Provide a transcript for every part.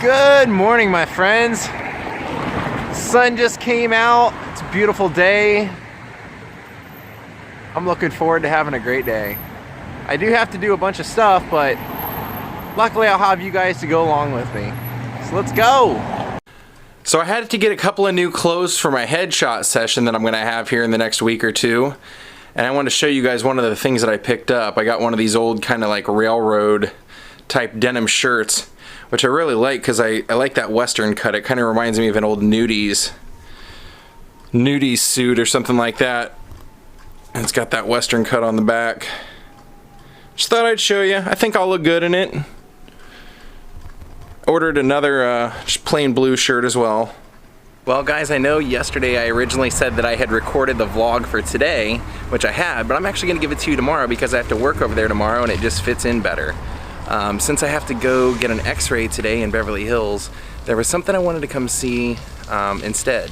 Good morning, my friends. Sun just came out. It's a beautiful day. I'm looking forward to having a great day. I do have to do a bunch of stuff, but luckily I'll have you guys to go along with me. So let's go. So I had to get a couple of new clothes for my headshot session that I'm gonna have here in the next week or two. And I want to show you guys one of the things that I picked up. I got one of these old kind of like railroad type denim shirts, which I really like because I like that western cut. It kind of reminds me of an old nudies suit or something like that. And it's got that western cut on the back. Just thought I'd show you. I think I'll look good in it. Ordered another just plain blue shirt as well. Well guys, I know yesterday I originally said that I had recorded the vlog for today, which I had, but I'm actually going to give it to you tomorrow because I have to work over there tomorrow and it just fits in better. Since I have to go get an x-ray today in Beverly Hills, there was something I wanted to come see instead.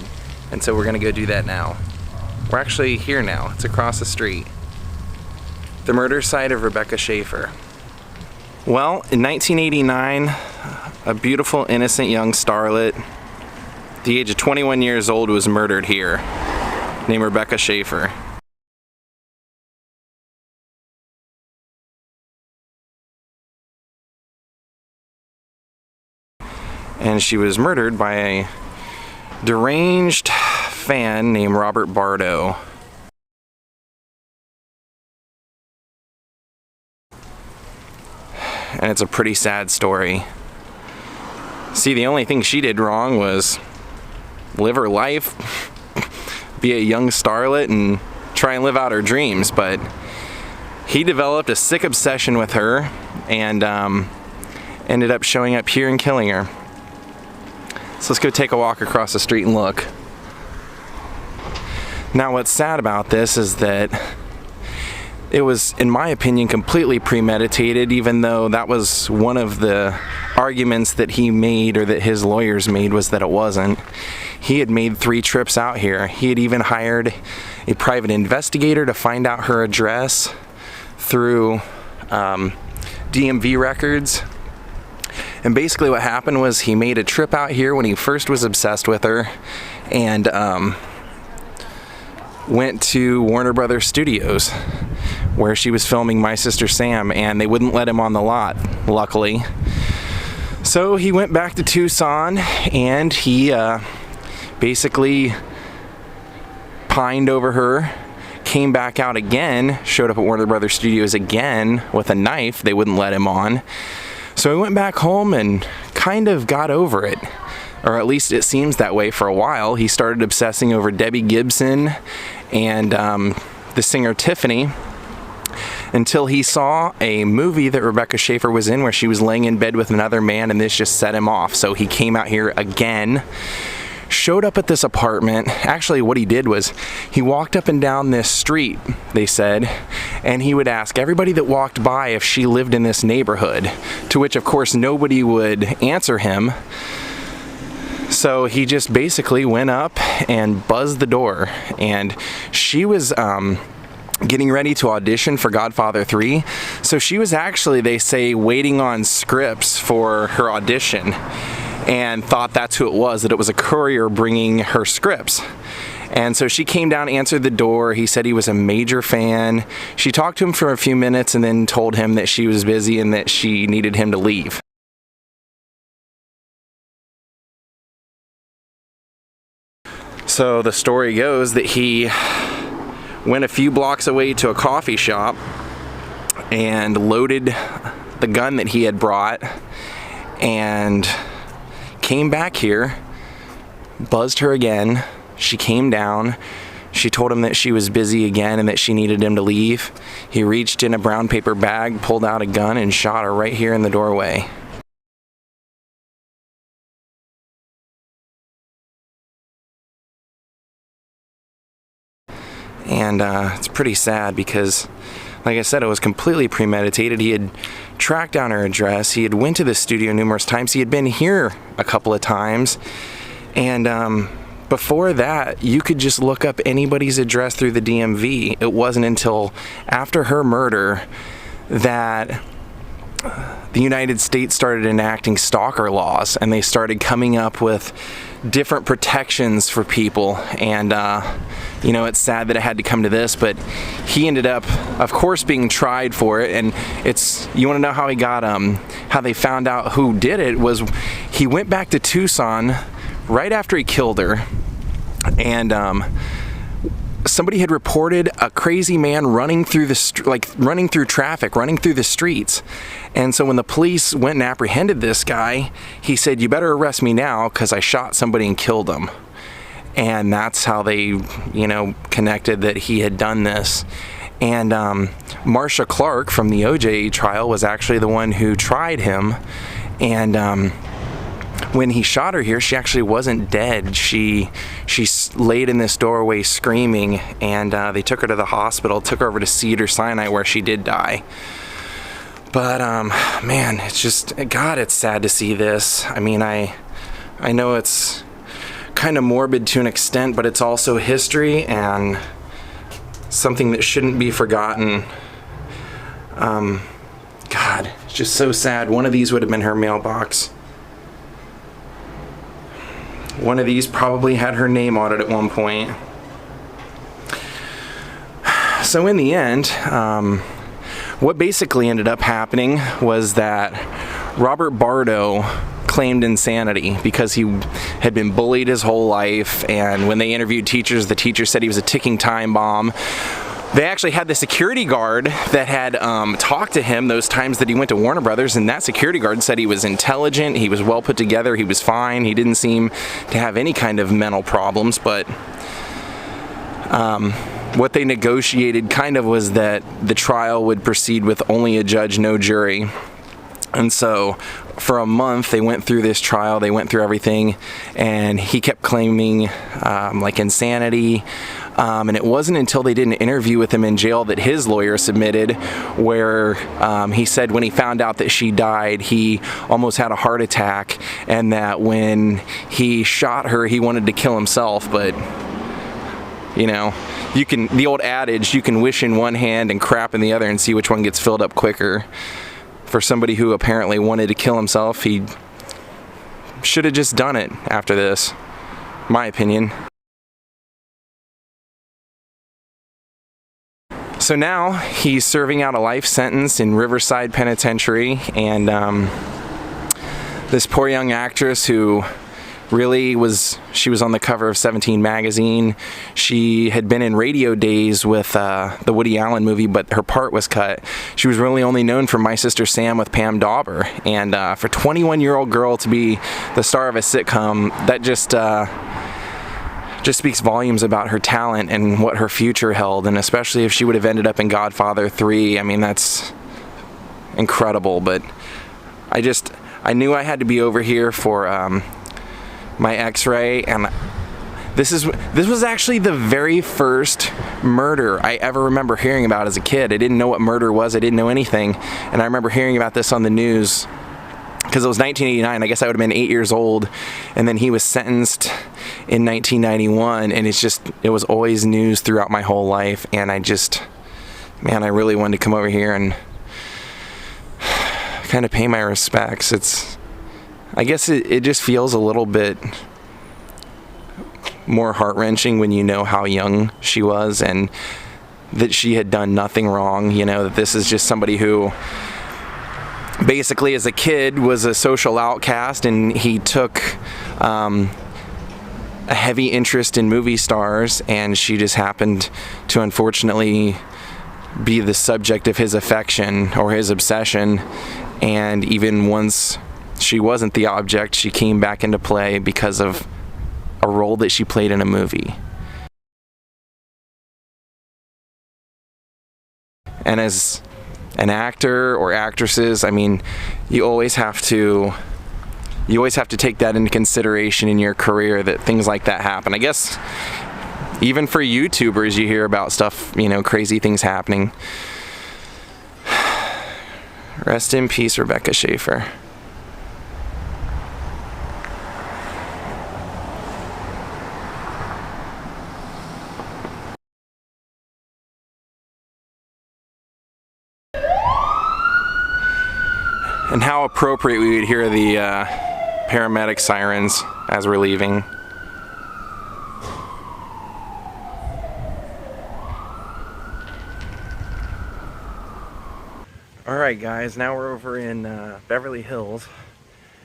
And so we're going to go do that now. We're actually here now. It's across the street. The murder site of Rebecca Schaeffer. Well, in 1989, a beautiful, innocent young starlet, at the age of 21 years old, was murdered here, named Rebecca Schaeffer. And she was murdered by a deranged fan named Robert Bardo. And it's a pretty sad story. See, the only thing she did wrong was live her life, be a young starlet, and try and live out her dreams. But he developed a sick obsession with her and ended up showing up here and killing her. So let's go take a walk across the street and look. Now what's sad about this is that it was, in my opinion, completely premeditated, even though that was one of the arguments that he made, or that his lawyers made, was that it wasn't. He had made 3 trips out here. He had even hired a private investigator to find out her address through DMV records. And basically what happened was he made a trip out here when he first was obsessed with her and went to Warner Brothers Studios where she was filming My Sister Sam, and they wouldn't let him on the lot, luckily. So he went back to Tucson and he basically pined over her, came back out again, showed up at Warner Brothers Studios again with a knife. They wouldn't let him on. So he went back home and kind of got over it, or at least it seems that way for a while. He started obsessing over Debbie Gibson and the singer Tiffany, until he saw a movie that Rebecca Schaeffer was in where she was laying in bed with another man, and this just set him off. So he came out here again, showed up at this apartment. Actually, what he did was he walked up and down this street, they said, and he would ask everybody that walked by if she lived in this neighborhood, to which of course nobody would answer him. So he just basically went up and buzzed the door, and she was getting ready to audition for Godfather 3. So she was actually, they say, waiting on scripts for her audition, and thought that's who it was, that it was a courier bringing her scripts. And so she came down, answered the door. He said he was a major fan. She talked to him for a few minutes and then told him that she was busy and that she needed him to leave. So the story goes that he went a few blocks away to a coffee shop and loaded the gun that he had brought and came back here, buzzed her again. She came down. She told him that she was busy again and that she needed him to leave. He reached in a brown paper bag, pulled out a gun, and shot her right here in the doorway. And it's pretty sad because, like I said, it was completely premeditated. He had tracked down her address. He had went to the studio numerous times. He had been here a couple of times. And before that, you could just look up anybody's address through the DMV. It wasn't until after her murder that the United States started enacting stalker laws, and they started coming up with different protections for people. And you know, it's sad that it had to come to this, but he ended up, of course, being tried for it. And you want to know how he got how they found out who did it? Was he went back to Tucson right after he killed her, and somebody had reported a crazy man running through running through traffic, running through the streets. And so when the police went and apprehended this guy, he said, "You better arrest me now because I shot somebody and killed him." And that's how they, you know, connected that he had done this. And Marcia Clark from the OJ trial was actually the one who tried him. And when he shot her here, she actually wasn't dead. She laid in this doorway screaming, and they took her to the hospital, took her over to Cedars-Sinai, where she did die. But man, it's just, God, it's sad to see this. I mean, I know it's kind of morbid to an extent, but it's also history and something that shouldn't be forgotten. God, it's just so sad. One of these would have been her mailbox. One of these probably had her name on it at one point. So in the end, what basically ended up happening was that Robert Bardo claimed insanity because he had been bullied his whole life, and when they interviewed teachers, the teacher said he was a ticking time bomb. They actually had the security guard that had talked to him those times that he went to Warner Brothers, and that security guard said he was intelligent, he was well put together, he was fine, he didn't seem to have any kind of mental problems. But what they negotiated kind of was that the trial would proceed with only a judge, no jury. And so for a month they went through this trial, they went through everything, and he kept claiming like insanity. And it wasn't until they did an interview with him in jail that his lawyer submitted, where he said when he found out that she died, he almost had a heart attack, and that when he shot her, he wanted to kill himself. But you know, the old adage, you can wish in one hand and crap in the other and see which one gets filled up quicker. For somebody who apparently wanted to kill himself, he should have just done it after this, my opinion. So now he's serving out a life sentence in Riverside Penitentiary, and this poor young actress who really she was on the cover of 17 magazine. She had been in Radio Daze with the Woody Allen movie, but her part was cut. She was really only known for My Sister Sam with Pam Dauber, and for a 21-year-old girl to be the star of a sitcom, that just speaks volumes about her talent and what her future held. And especially if she would have ended up in Godfather 3, I mean, that's incredible. But I knew I had to be over here for my x-ray, and this was actually the very first murder I ever remember hearing about as a kid. I didn't know what murder was, I didn't know anything, and I remember hearing about this on the news because it was 1989. I guess I would have been 8 years old, and then he was sentenced in 1991, and it was always news throughout my whole life. And I really wanted to come over here and kind of pay my respects. I guess it just feels a little bit more heart-wrenching when you know how young she was and that she had done nothing wrong. You know, that this is just somebody who basically as a kid was a social outcast, and he took a heavy interest in movie stars, and she just happened to unfortunately be the subject of his affection or his obsession. And even once she wasn't the object, she came back into play because of a role that she played in a movie. And as an actor or actresses, I mean, you always have to take that into consideration in your career, that things like that happen. I guess even for YouTubers, you hear about stuff, you know, crazy things happening. Rest in peace, Rebecca Schaeffer. And how appropriate we would hear the paramedic sirens as we're leaving. Alright guys, now we're over in Beverly Hills,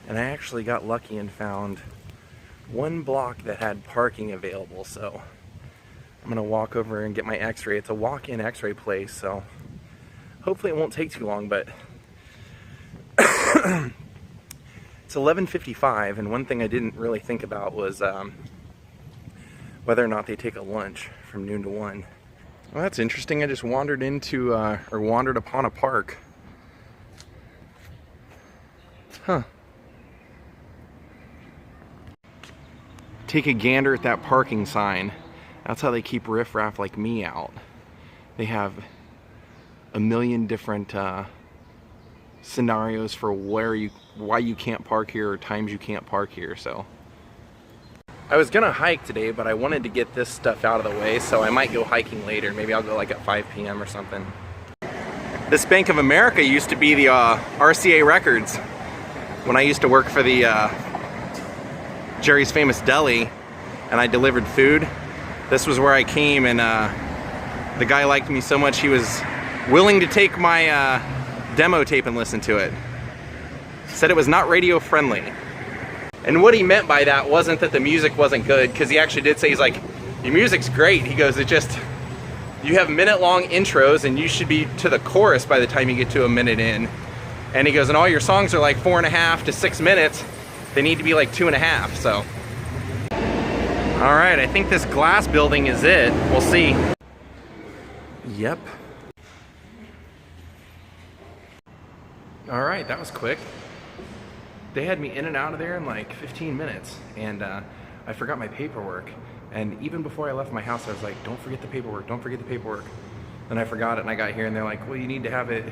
and I actually got lucky and found one block that had parking available, so I'm gonna walk over and get my x-ray. It's a walk-in x-ray place, so hopefully it won't take too long, but it's 11:55, and one thing I didn't really think about was whether or not they take a lunch from noon to 1. Well, that's interesting. I just wandered into, or wandered upon a park. Huh. Take a gander at that parking sign. That's how they keep riffraff like me out. They have a million different scenarios for why you can't park here, or times you can't park here. So I was gonna hike today, but I wanted to get this stuff out of the way, so I might go hiking later. Maybe I'll go like at 5 p.m. or something. This Bank of America used to be the RCA Records. When I used to work for the Jerry's Famous Deli and I delivered food, this was where I came, and the guy liked me so much he was willing to take my demo tape and listen to it. Said it was not radio friendly. And what he meant by that wasn't that the music wasn't good, because he actually did say, he's like, your music's great. He goes, you have minute-long intros and you should be to the chorus by the time you get to a minute in. And he goes, and all your songs are like 4.5 to 6 minutes. They need to be like 2.5, so. All right, I think this glass building is it. We'll see. Yep. All right, that was quick. They had me in and out of there in like 15 minutes, and I forgot my paperwork. And even before I left my house, I was like, don't forget the paperwork, don't forget the paperwork. Then I forgot it, and I got here and they're like, well, you need to have it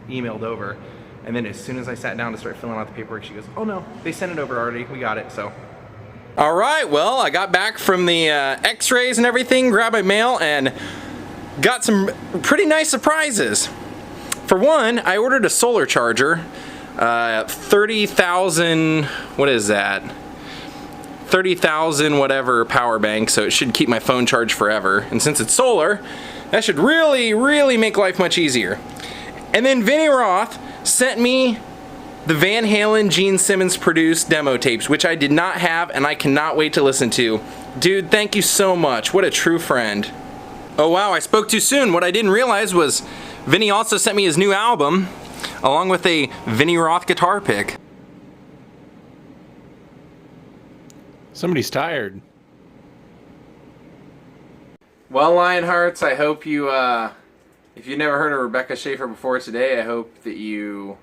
emailed over. And then as soon as I sat down to start filling out the paperwork, she goes, oh no, they sent it over already, we got it, so. All right, well, I got back from the x-rays and everything, grabbed my mail, and got some pretty nice surprises. For one, I ordered a solar charger, 30,000, what is that? 30,000 whatever power bank, so it should keep my phone charged forever. And since it's solar, that should really make life much easier. And then Vinnie Roth sent me the Van Halen Gene Simmons produced demo tapes, which I did not have, and I cannot wait to listen to. Dude, thank you so much. What a true friend. Oh wow, I spoke too soon. What I didn't realize was Vinnie also sent me his new album, along with a Vinnie Roth guitar pick. Somebody's tired. Well, Lionhearts, I hope you, if you've never heard of Rebecca Schaeffer before today, I hope that you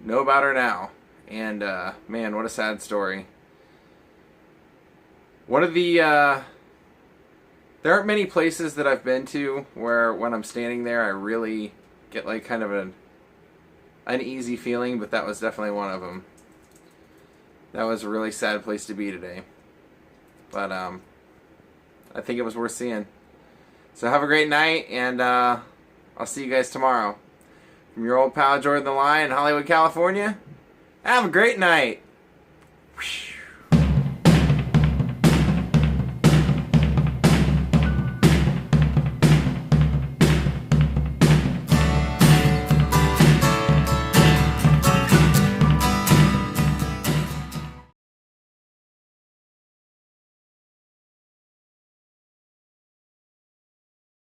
know about her now. And, man, what a sad story. One of the, there aren't many places that I've been to where when I'm standing there I really get like kind of an uneasy feeling, but that was definitely one of them. That was a really sad place to be today. But I think it was worth seeing. So have a great night, and I'll see you guys tomorrow. From your old pal Jordan the Lion in Hollywood, California, have a great night. Whoosh.